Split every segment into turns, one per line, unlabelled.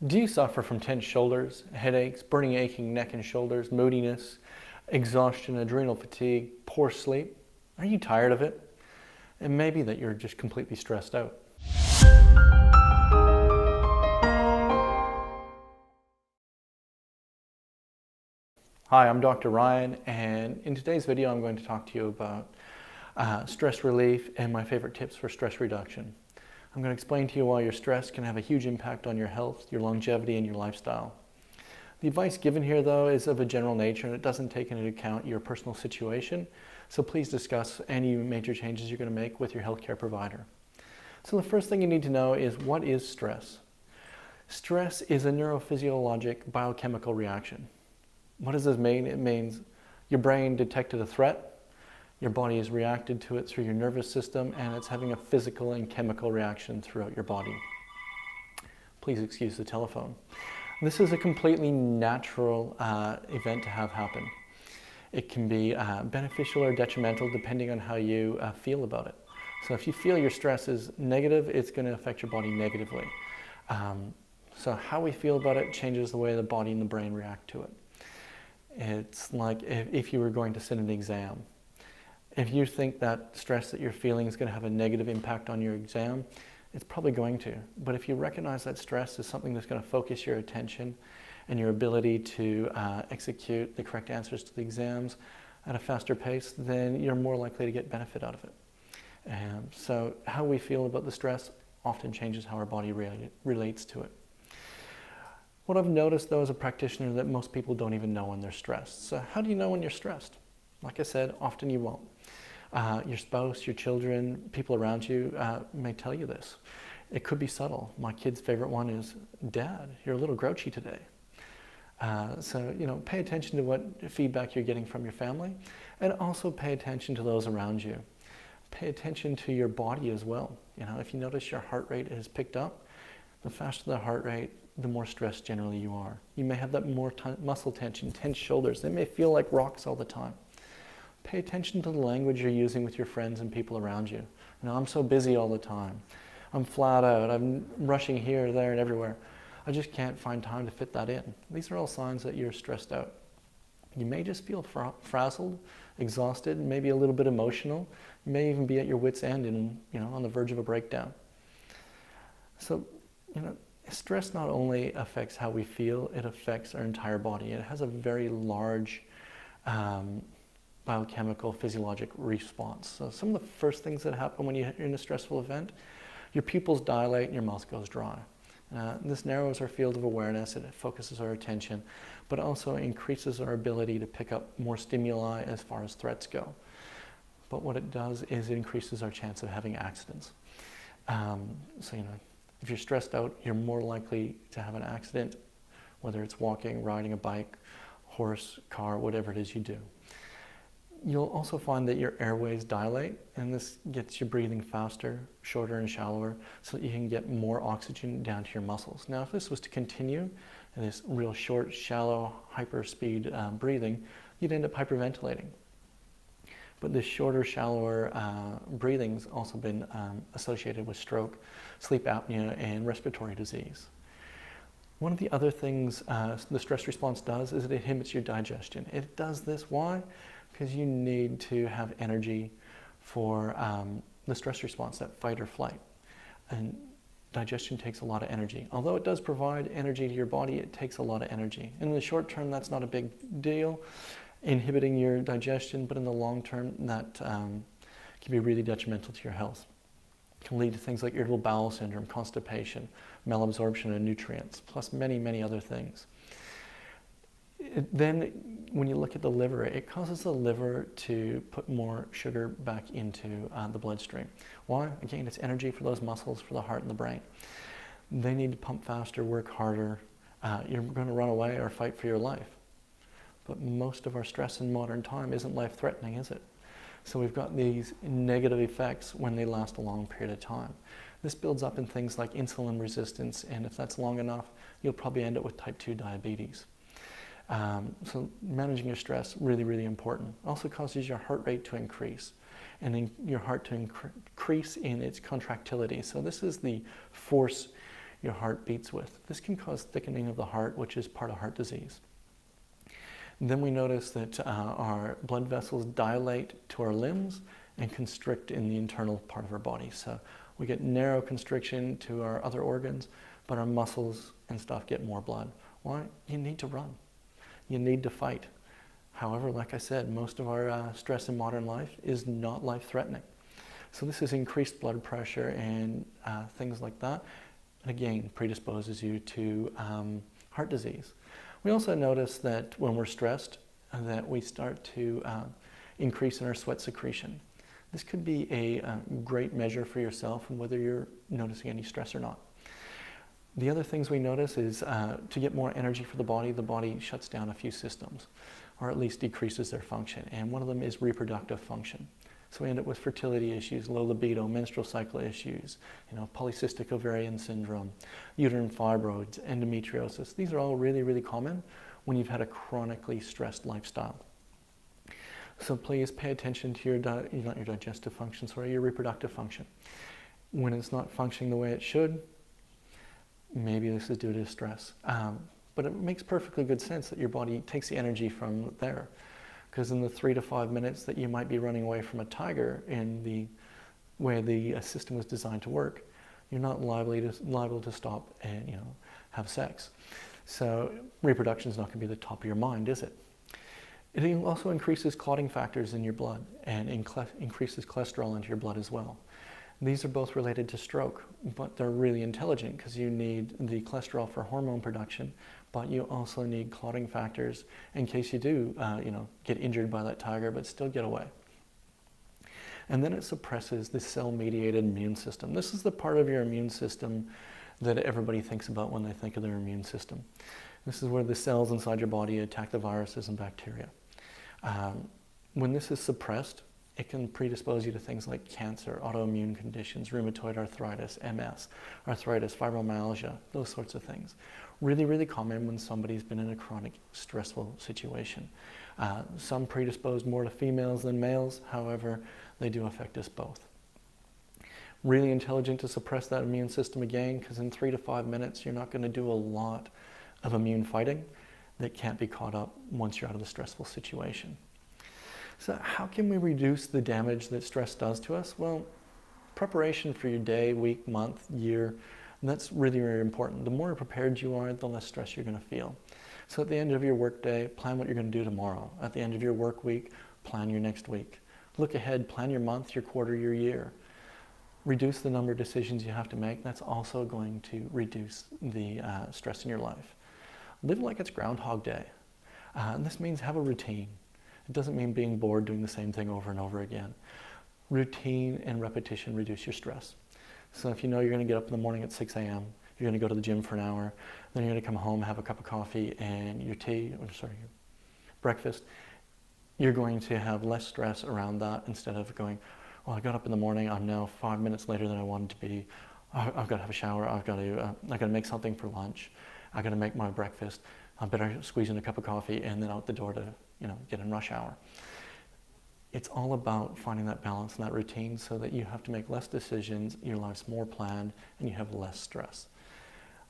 Do you suffer from tense shoulders, headaches, burning, aching neck and shoulders, moodiness, exhaustion, adrenal fatigue, poor sleep? Are you tired of it? It may be that you're just completely stressed out. Hi, I'm Dr. Ryan, and in today's video I'm going to talk to you about stress relief and my favorite tips for stress reduction. I'm going to explain to you why your stress can have a huge impact on your health, your longevity, and your lifestyle. The advice given here, though, is of a general nature and it doesn't take into account your personal situation, so please discuss any major changes you're going to make with your healthcare provider. So the first thing you need to know is, what is stress? Stress is a neurophysiologic biochemical reaction. What does this mean? It means your brain detected a threat, your body has reacted to it through your nervous system, and it's having a physical and chemical reaction throughout your body. Please excuse the telephone. This is a completely natural event to have happen. It can be beneficial or detrimental depending on how you feel about it. So if you feel your stress is negative, it's going to affect your body negatively. So how we feel about it changes the way the body and the brain react to it. It's like if you were going to sit an exam. If you think that stress that you're feeling is going to have a negative impact on your exam, it's probably going to. But if you recognize that stress is something that's going to focus your attention and your ability to execute the correct answers to the exams at a faster pace, then you're more likely to get benefit out of it. So how we feel about the stress often changes how our body relates to it. What I've noticed, though, as a practitioner, that most people don't even know when they're stressed. So how do you know when you're stressed? Like I said, often you won't. Your spouse, your children, people around you may tell you this. It could be subtle. My kid's favorite one is, "Dad, you're a little grouchy today." So, pay attention to what feedback you're getting from your family, and also pay attention to those around you. Pay attention to your body as well. If you notice your heart rate has picked up, the faster the heart rate, the more stressed generally you are. You may have that more muscle tension, tense shoulders. They may feel like rocks all the time. Pay attention to the language you're using with your friends and people around you. I'm so busy all the time. I'm flat out. I'm rushing here, there, and everywhere. I just can't find time to fit that in. These are all signs that you're stressed out. You may just feel frazzled, exhausted, maybe a little bit emotional. You may even be at your wit's end and on the verge of a breakdown. So, stress not only affects how we feel, it affects our entire body. It has a very large biochemical physiologic response. So some of the first things that happen when you're in a stressful event, your pupils dilate and your mouth goes dry. This narrows our field of awareness, it focuses our attention, but also increases our ability to pick up more stimuli as far as threats go. But what it does is it increases our chance of having accidents. If you're stressed out, you're more likely to have an accident, whether it's walking, riding a bike, horse, car, whatever it is you do. You'll also find that your airways dilate, and this gets you breathing faster, shorter and shallower, so that you can get more oxygen down to your muscles. Now, if this was to continue, in this real short, shallow, hyper-speed breathing, you'd end up hyperventilating. But this shorter, shallower breathing's also been associated with stroke, sleep apnea, and respiratory disease. One of the other things the stress response does is it inhibits your digestion. It does this, why? Because you need to have energy for the stress response, that fight or flight. And digestion takes a lot of energy. Although it does provide energy to your body, it takes a lot of energy. In the short term, that's not a big deal, inhibiting your digestion, but in the long term, that can be really detrimental to your health. It can lead to things like irritable bowel syndrome, constipation, malabsorption of nutrients, plus many, many other things. Then, when you look at the liver, it causes the liver to put more sugar back into the bloodstream. Why? Again, it's energy for those muscles, for the heart and the brain. They need to pump faster, work harder. You're going to run away or fight for your life. But most of our stress in modern time isn't life-threatening, is it? So we've got these negative effects when they last a long period of time. This builds up in things like insulin resistance, and if that's long enough, you'll probably end up with type 2 diabetes. So managing your stress, really, really important. Also causes your heart rate to increase, and then your heart to increase in its contractility. So this is the force your heart beats with. This can cause thickening of the heart, which is part of heart disease. And then we notice that our blood vessels dilate to our limbs and constrict in the internal part of our body. So we get narrow constriction to our other organs, but our muscles and stuff get more blood. Why? You need to run. You need to fight. However, like I said, most of our stress in modern life is not life-threatening. So this is increased blood pressure and things like that. And again, predisposes you to heart disease. We also notice that when we're stressed, that we start to increase in our sweat secretion. This could be a great measure for yourself and whether you're noticing any stress or not. The other things we notice is to get more energy for the body shuts down a few systems, or at least decreases their function. And one of them is reproductive function. So we end up with fertility issues, low libido, menstrual cycle issues, polycystic ovarian syndrome, uterine fibroids, endometriosis. These are all really, really common when you've had a chronically stressed lifestyle. So please pay attention to your digestive function, your reproductive function. When it's not functioning the way it should, maybe this is due to stress. But it makes perfectly good sense that your body takes the energy from there. Because in the 3 to 5 minutes that you might be running away from a tiger in the way the system was designed to work, you're not liable to stop and have sex. So reproduction is not going to be the top of your mind, is it? It also increases clotting factors in your blood and increases cholesterol into your blood as well. These are both related to stroke, but they're really intelligent because you need the cholesterol for hormone production, but you also need clotting factors in case you do, get injured by that tiger, but still get away. And then it suppresses the cell-mediated immune system. This is the part of your immune system that everybody thinks about when they think of their immune system. This is where the cells inside your body attack the viruses and bacteria. When this is suppressed, it can predispose you to things like cancer, autoimmune conditions, rheumatoid arthritis, MS, arthritis, fibromyalgia, those sorts of things. Really, really common when somebody's been in a chronic stressful situation. Some predispose more to females than males, however, they do affect us both. Really intelligent to suppress that immune system again, because in 3 to 5 minutes, you're not going to do a lot of immune fighting that can't be caught up once you're out of the stressful situation. So how can we reduce the damage that stress does to us? Well, preparation for your day, week, month, year, and that's really, really important. The more prepared you are, the less stress you're going to feel. So at the end of your work day, plan what you're going to do tomorrow. At the end of your work week, plan your next week. Look ahead, plan your month, your quarter, your year. Reduce the number of decisions you have to make. That's also going to reduce the stress in your life. Live like it's Groundhog Day. And this means have a routine. It doesn't mean being bored doing the same thing over and over again. Routine and repetition reduce your stress. So if you know you're going to get up in the morning at 6 a.m., you're going to go to the gym for an hour, then you're going to come home, have a cup of coffee and your your breakfast, you're going to have less stress around that instead of going, well, I got up in the morning, I'm now 5 minutes later than I wanted to be, I've got to have a shower, I've got to make something for lunch, I've got to make my breakfast, I better squeeze in a cup of coffee and then out the door to get in rush hour. It's all about finding that balance and that routine so that you have to make less decisions, your life's more planned, and you have less stress.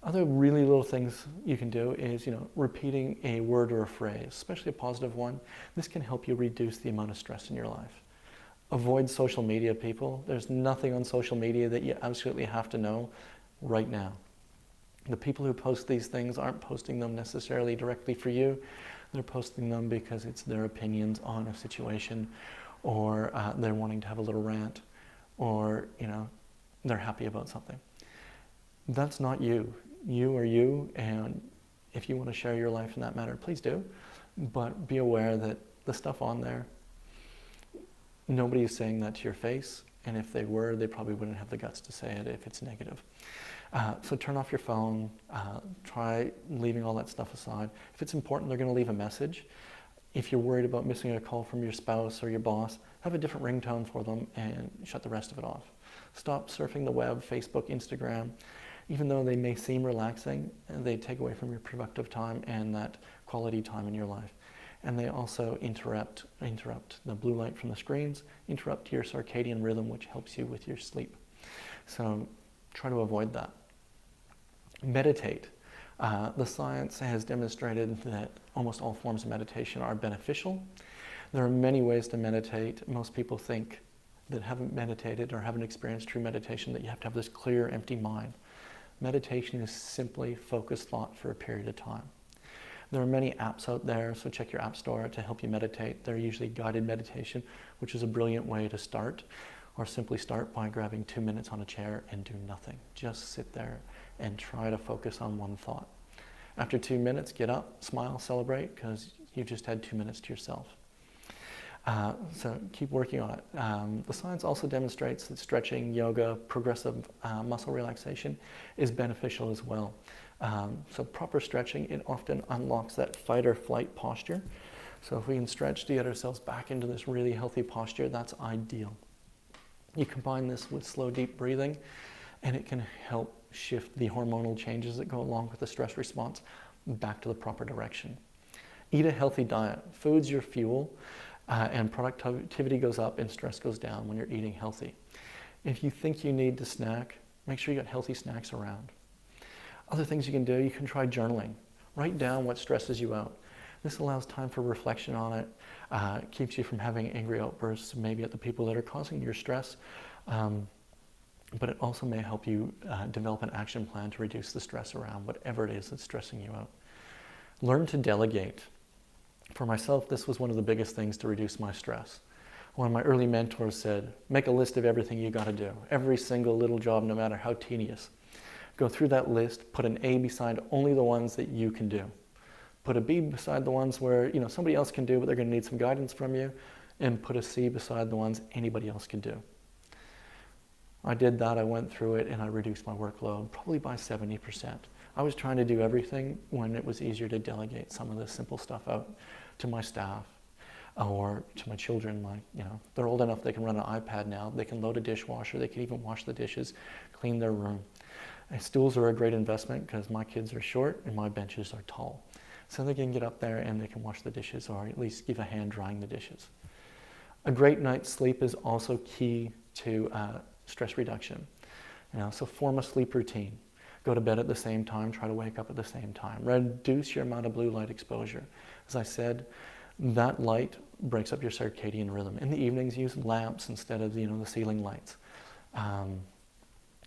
Other really little things you can do is, repeating a word or a phrase, especially a positive one. This can help you reduce the amount of stress in your life. Avoid social media, people. There's nothing on social media that you absolutely have to know right now. The people who post these things aren't posting them necessarily directly for you. They're posting them because it's their opinions on a situation, or they're wanting to have a little rant, or they're happy about something. That's not you. You are you, and if you want to share your life in that manner, please do. But be aware that the stuff on there, nobody is saying that to your face, and if they were, they probably wouldn't have the guts to say it if it's negative. So turn off your phone, try leaving all that stuff aside. If it's important, they're going to leave a message. If you're worried about missing a call from your spouse or your boss, have a different ringtone for them and shut the rest of it off. Stop surfing the web, Facebook, Instagram. Even though they may seem relaxing, they take away from your productive time and that quality time in your life. And they also interrupt the blue light from the screens, interrupt your circadian rhythm, which helps you with your sleep. So try to avoid that. Meditate. The science has demonstrated that almost all forms of meditation are beneficial. There are many ways to meditate. Most people think that haven't meditated or haven't experienced true meditation that you have to have this clear, empty mind. Meditation is simply focused thought for a period of time. There are many apps out there, so check your app store to help you meditate. They're usually guided meditation, which is a brilliant way to start, or simply start by grabbing 2 minutes on a chair and do nothing. Just sit there and try to focus on one thought. After 2 minutes, get up, smile, celebrate, because you just had 2 minutes to yourself. So keep working on it. The science also demonstrates that stretching, yoga, progressive muscle relaxation is beneficial as well. So proper stretching, it often unlocks that fight or flight posture. So if we can stretch to get ourselves back into this really healthy posture, that's ideal. You combine this with slow, deep breathing, and it can help shift the hormonal changes that go along with the stress response back to the proper direction. Eat a healthy diet. Food's your fuel, and productivity goes up and stress goes down when you're eating healthy. If you think you need to snack, make sure you got healthy snacks around. Other things you can do, you can try journaling. Write down what stresses you out. This allows time for reflection on it. It keeps you from having angry outbursts, maybe at the people that are causing your stress. But it also may help you develop an action plan to reduce the stress around whatever it is that's stressing you out. Learn to delegate. For myself, this was one of the biggest things to reduce my stress. One of my early mentors said, make a list of everything you got to do. Every single little job, no matter how tedious. Go through that list, put an A beside only the ones that you can do. Put a B beside the ones where somebody else can do, but they're going to need some guidance from you, and put a C beside the ones anybody else can do. I did that, I went through it, and I reduced my workload probably by 70%. I was trying to do everything when it was easier to delegate some of this simple stuff out to my staff or to my children. They're old enough they can run an iPad now, they can load a dishwasher, they can even wash the dishes, clean their room. And stools are a great investment because my kids are short and my benches are tall. So they can get up there and they can wash the dishes or at least give a hand drying the dishes. A great night's sleep is also key to stress reduction. So form a sleep routine. Go to bed at the same time, try to wake up at the same time. Reduce your amount of blue light exposure. As I said, that light breaks up your circadian rhythm. In the evenings, use lamps instead of the ceiling lights.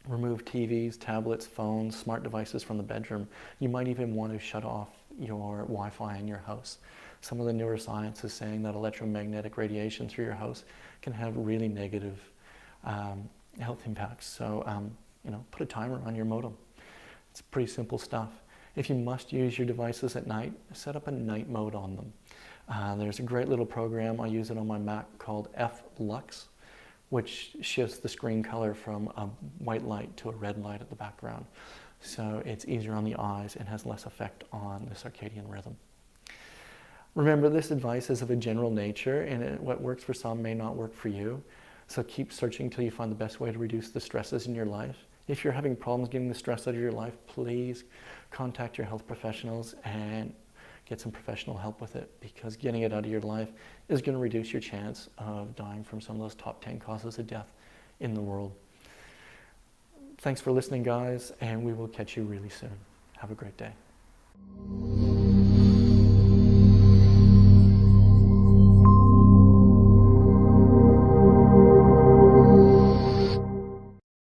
Remove TVs, tablets, phones, smart devices from the bedroom. You might even want to shut off your Wi-Fi in your house. Some of the newer science is saying that electromagnetic radiation through your house can have really negative health impacts. So, put a timer on your modem. It's pretty simple stuff. If you must use your devices at night, set up a night mode on them. There's a great little program, I use it on my Mac, called F-Lux, which shifts the screen color from a white light to a red light at the background. So it's easier on the eyes and has less effect on the circadian rhythm. Remember, this advice is of a general nature, and what works for some may not work for you. So keep searching till you find the best way to reduce the stresses in your life. If you're having problems getting the stress out of your life, please contact your health professionals and get some professional help with it, because getting it out of your life is going to reduce your chance of dying from some of those top 10 causes of death in the world. Thanks for listening, guys, and we will catch you really soon. Have a great day.